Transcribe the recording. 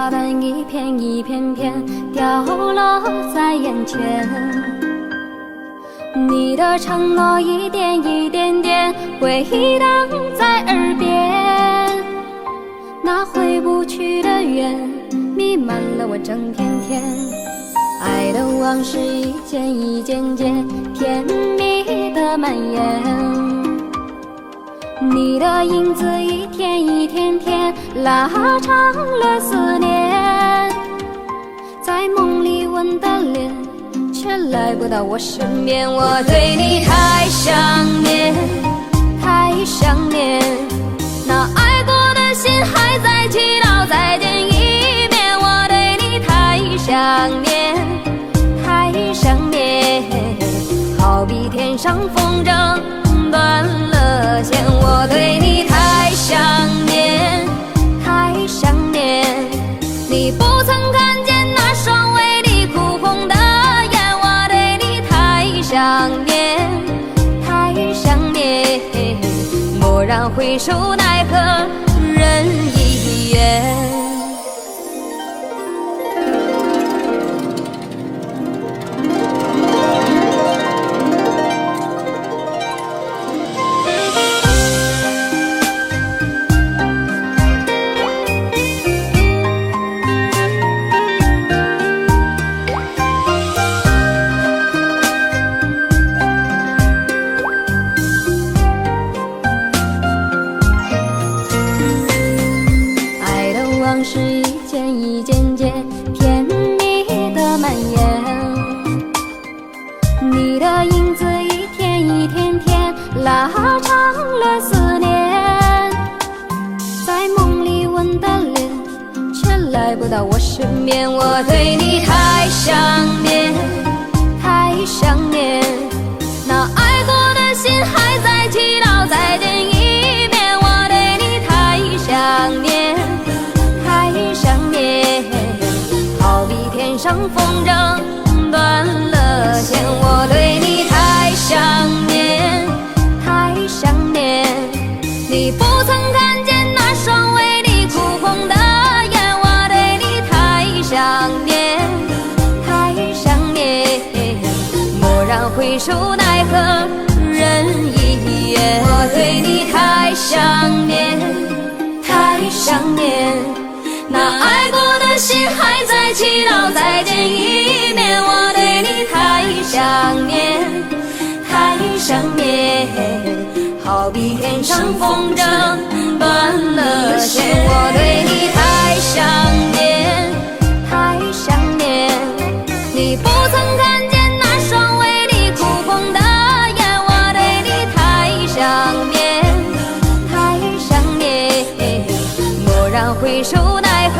花瓣一片一片片掉落在眼前，你的承诺一点一点点回荡在耳边，那回不去的缘弥漫了我整片天，爱的往事一件一件件甜蜜的蔓延，你的影子一天一天天拉长了思念，在梦里吻的脸却来不到我身边，我对你太想念太想念，那爱过的心还在祈祷再见一面，我对你太想念太想念，好比天上风筝断了线，我对你太想念太想念，你不曾看见那双为你哭红的眼，我对你太想念太想念，蓦然回首奈何人已远。往事一件一件件甜蜜的蔓延，你的影子一天一天天拉长了思念，在梦里吻的脸却来不到我身边，我对你太想念太想念，那爱过的心还在祈祷再见一面，我对你太想念好比天上风筝断了线，我对你太想念太想念，你不曾看见那双为你哭红的眼，我对你太想念太想念，蓦然回首奈何人已远，我对你太想念太想念，那爱过的心还在祈祷再见一面，我对你太想念太想念，好比天上风筝断了线，我对你太想念太想念，你不曾看见那双为你哭红的眼，我对你太想念太想念，蓦然回首奈何